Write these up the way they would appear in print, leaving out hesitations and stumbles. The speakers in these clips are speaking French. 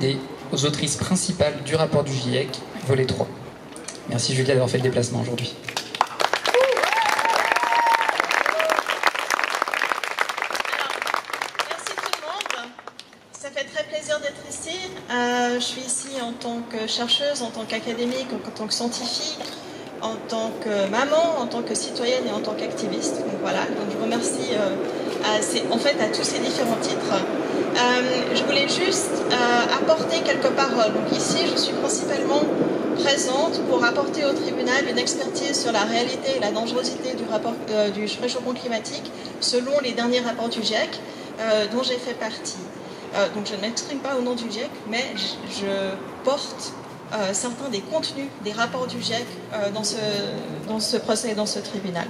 Hallyday, aux autrices principales du rapport du GIEC, volet 3. Merci Julia d'avoir fait le déplacement aujourd'hui. Merci tout le monde. Ça fait très plaisir d'être ici. Je suis ici en tant que chercheuse, en tant qu'académique, en tant que scientifique, en tant que maman, en tant que citoyenne et en tant qu'activiste. Donc voilà, donc je remercie à tous ces différents titres. Je voulais juste apporter quelques paroles. Donc ici, je suis principalement présente pour apporter au tribunal une expertise sur la réalité et la dangerosité du réchauffement climatique selon les derniers rapports du GIEC dont j'ai fait partie. Donc je ne m'exprime pas au nom du GIEC, mais je porte certains des contenus des rapports du GIEC dans ce procès et dans ce tribunal.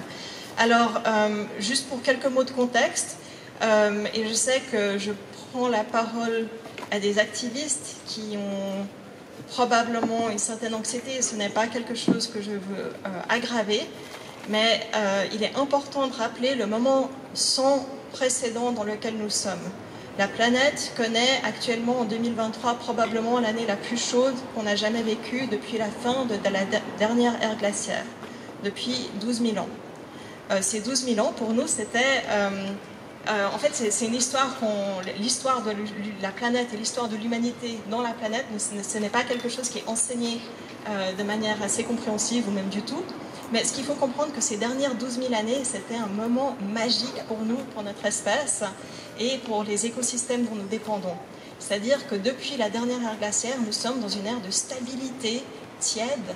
Alors, juste pour quelques mots de contexte, et je sais que je prends la parole à des activistes qui ont probablement une certaine anxiété, et ce n'est pas quelque chose que je veux aggraver, mais il est important de rappeler le moment sans précédent dans lequel nous sommes. La planète connaît actuellement en 2023 probablement l'année la plus chaude qu'on a jamais vécue depuis la fin de la dernière ère glaciaire, depuis 12 000 ans. Ces 12 000 ans, pour nous, c'était... en fait, c'est une histoire l'histoire de la planète et l'histoire de l'humanité dans la planète, ce n'est pas quelque chose qui est enseigné de manière assez compréhensive ou même du tout. Mais ce qu'il faut comprendre, que ces dernières 12 000 années, c'était un moment magique pour nous, pour notre espèce et pour les écosystèmes dont nous dépendons. C'est-à-dire que depuis la dernière ère glaciaire, nous sommes dans une ère de stabilité tiède,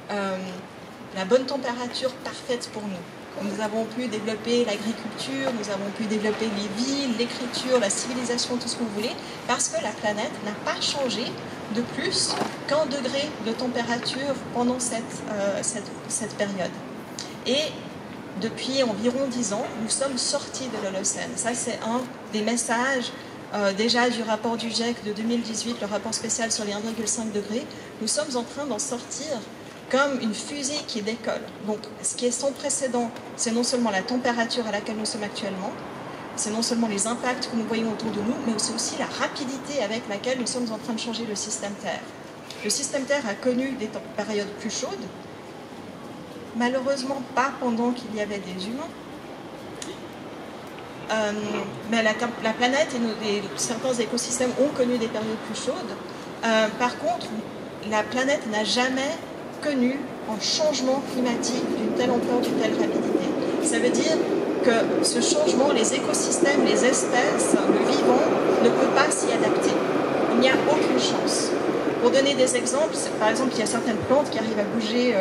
la bonne température parfaite pour nous. Nous avons pu développer l'agriculture, nous avons pu développer les villes, l'écriture, la civilisation, tout ce que vous voulez, parce que la planète n'a pas changé de plus qu'1 degré de température pendant cette période. Et depuis environ 10 ans, nous sommes sortis de l'Holocène. Ça, c'est un des messages déjà du rapport du GIEC de 2018, le rapport spécial sur les 1,5 degrés. Nous sommes en train d'en sortir comme une fusée qui décolle. Donc, ce qui est sans précédent, c'est non seulement la température à laquelle nous sommes actuellement, c'est non seulement les impacts que nous voyons autour de nous, mais c'est aussi la rapidité avec laquelle nous sommes en train de changer le système Terre. Le système Terre a connu des périodes plus chaudes, malheureusement pas pendant qu'il y avait des humains, mais la planète et certains écosystèmes ont connu des périodes plus chaudes. Par contre, la planète n'a jamais connu un changement climatique d'une telle ampleur, d'une telle rapidité. Ça veut dire que ce changement, les écosystèmes, les espèces, le vivant ne peut pas s'y adapter. Il n'y a aucune chance. Pour donner des exemples, par exemple, il y a certaines plantes qui arrivent à bouger,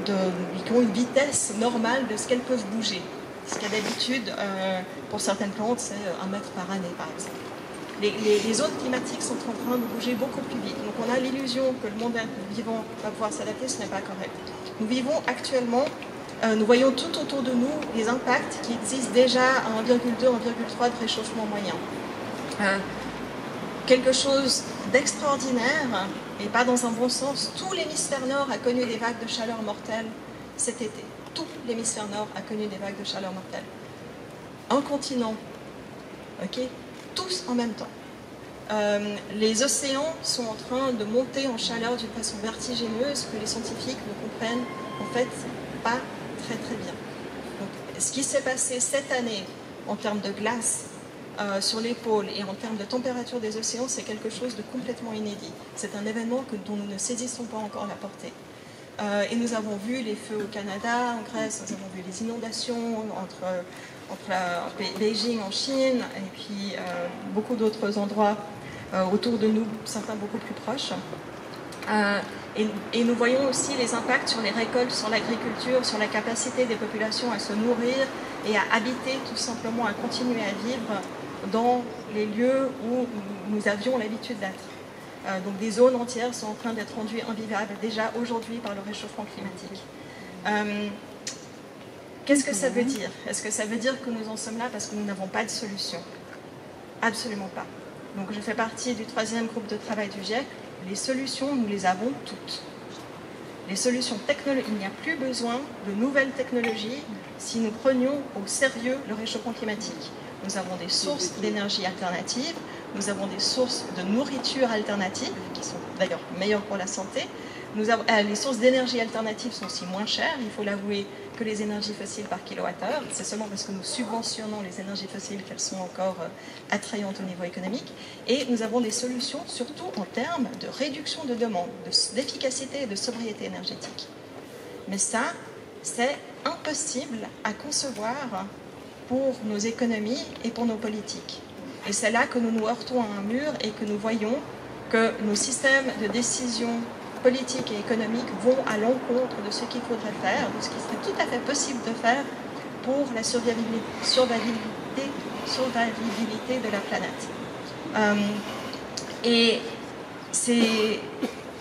qui ont une vitesse normale de ce qu'elles peuvent bouger. Ce qu'à d'habitude, pour certaines plantes, c'est 1 mètre par année, par exemple. Les zones climatiques sont en train de bouger beaucoup plus vite. Donc on a l'illusion que le monde vivant va pouvoir s'adapter, ce n'est pas correct. Nous vivons actuellement, nous voyons tout autour de nous les impacts qui existent déjà à 1,2, 1,3 de réchauffement moyen. Quelque chose d'extraordinaire, et pas dans un bon sens, tout l'hémisphère nord a connu des vagues de chaleur mortelles cet été. Tout l'hémisphère nord a connu des vagues de chaleur mortelles. Un continent, ok ? Tous en même temps. Les océans sont en train de monter en chaleur d'une façon vertigineuse que les scientifiques ne comprennent en fait pas très bien. Donc, ce qui s'est passé cette année en termes de glace sur les pôles et en termes de température des océans, c'est quelque chose de complètement inédit. C'est un événement dont nous ne saisissons pas encore la portée. Et nous avons vu les feux au Canada, en Grèce, nous avons vu les inondations entre Beijing en Chine et puis beaucoup d'autres endroits autour de nous, certains beaucoup plus proches. Et nous voyons aussi les impacts sur les récoltes, sur l'agriculture, sur la capacité des populations à se nourrir et à habiter, tout simplement à continuer à vivre dans les lieux où nous avions l'habitude d'être. Donc des zones entières sont en train d'être rendues invivables déjà aujourd'hui par le réchauffement climatique. Qu'est-ce que ça veut dire? Est-ce que ça veut dire que nous en sommes là parce que nous n'avons pas de solution? Absolument pas. Donc je fais partie du 3e groupe de travail du GIEC. Les solutions, nous les avons toutes. Les solutions technologiques, il n'y a plus besoin de nouvelles technologies si nous prenions au sérieux le réchauffement climatique. nous avons des sources d'énergie alternatives, nous avons des sources de nourriture alternatives, qui sont d'ailleurs meilleures pour la santé. Les sources d'énergie alternatives sont aussi moins chères, il faut l'avouer, que les énergies fossiles par kilowattheure. C'est seulement parce que nous subventionnons les énergies fossiles qu'elles sont encore attrayantes au niveau économique. Et nous avons des solutions, surtout en termes de réduction de demande, d'efficacité et de sobriété énergétique. Mais ça, c'est impossible à concevoir pour nos économies et pour nos politiques. Et c'est là que nous nous heurtons à un mur et que nous voyons que nos systèmes de décision politiques et économiques vont à l'encontre de ce qu'il faudrait faire, de ce qui serait tout à fait possible de faire pour la survivabilité de la planète. Et c'est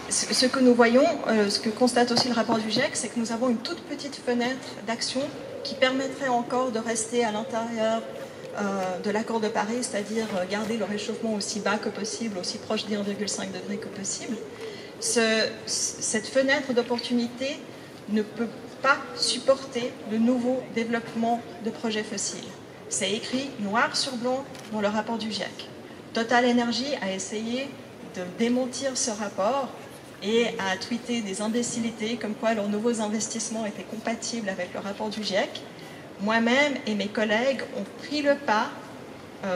ce que nous voyons, ce que constate aussi le rapport du GIEC, c'est que nous avons une toute petite fenêtre d'action qui permettrait encore de rester à l'intérieur de l'accord de Paris, c'est-à-dire garder le réchauffement aussi bas que possible, aussi proche des 1,5 degrés que possible. Cette fenêtre d'opportunité ne peut pas supporter le nouveau développement de projets fossiles. C'est écrit noir sur blanc dans le rapport du GIEC. Total Energy a essayé de démentir ce rapport et a tweeté des imbécilités comme quoi leurs nouveaux investissements étaient compatibles avec le rapport du GIEC. Moi-même et mes collègues ont pris le pas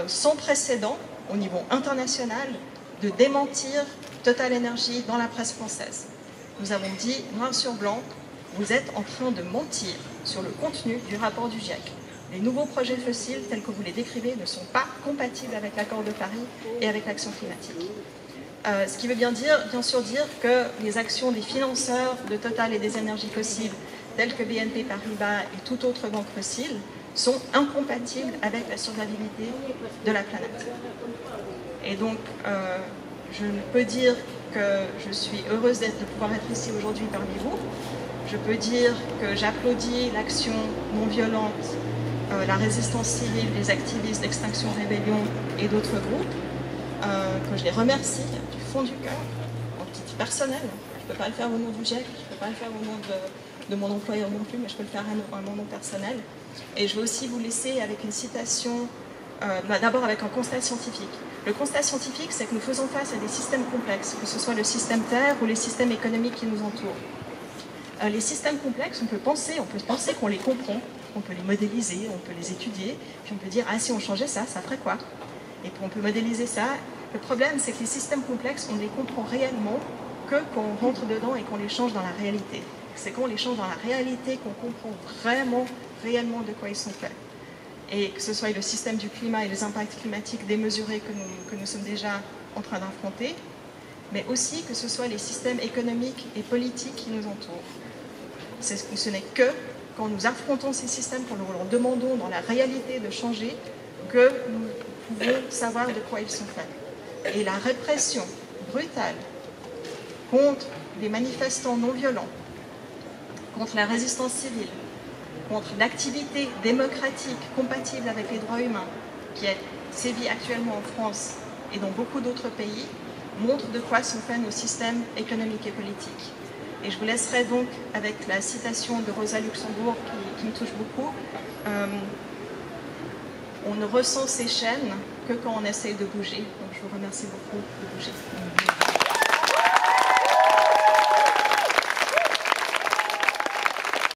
sans précédent au niveau international de démentir Total Energy dans la presse française. Nous avons dit noir sur blanc, vous êtes en train de mentir sur le contenu du rapport du GIEC. Les nouveaux projets fossiles tels que vous les décrivez ne sont pas compatibles avec l'accord de Paris et avec l'action climatique. Ce qui veut bien sûr dire que les actions des financeurs de Total et des énergies fossiles tels que BNP Paribas et toute autre banque fossile sont incompatibles avec la survivabilité de la planète. Et donc, je ne peux dire que je suis heureuse de pouvoir être ici aujourd'hui parmi vous. Je peux dire que j'applaudis l'action non violente, la résistance civile, les activistes d'Extinction Rébellion et d'autres groupes, que je les remercie du fond du cœur, en titre personnel. Je ne peux pas le faire au nom du GIEC, je ne peux pas le faire au nom de mon employeur non plus, mais je peux le faire à mon nom personnel. Et je vais aussi vous laisser avec une citation, d'abord avec un constat scientifique. Le constat scientifique, c'est que nous faisons face à des systèmes complexes, que ce soit le système Terre ou les systèmes économiques qui nous entourent. Les systèmes complexes, on peut penser qu'on les comprend, on peut les modéliser, on peut les étudier, puis on peut dire, ah si on changeait ça, ça ferait quoi? Et puis on peut modéliser ça. Le problème, c'est que les systèmes complexes, on ne les comprend réellement que quand on rentre dedans et qu'on les change dans la réalité. C'est quand on les change dans la réalité qu'on comprend vraiment, réellement de quoi ils sont faits. Et que ce soit le système du climat et les impacts climatiques démesurés que nous sommes déjà en train d'affronter, mais aussi que ce soit les systèmes économiques et politiques qui nous entourent. Ce n'est que quand nous affrontons ces systèmes, quand nous leur demandons dans la réalité de changer, que nous pouvons savoir de quoi ils sont faits. Et la répression brutale contre les manifestants non violents, contre la résistance civile, contre l'activité démocratique compatible avec les droits humains qui sévit actuellement en France et dans beaucoup d'autres pays, montre de quoi sont faits nos systèmes économiques et politiques. Et je vous laisserai donc avec la citation de Rosa Luxembourg qui me touche beaucoup. On ne ressent ces chaînes que quand on essaie de bouger. Donc je vous remercie beaucoup de bouger.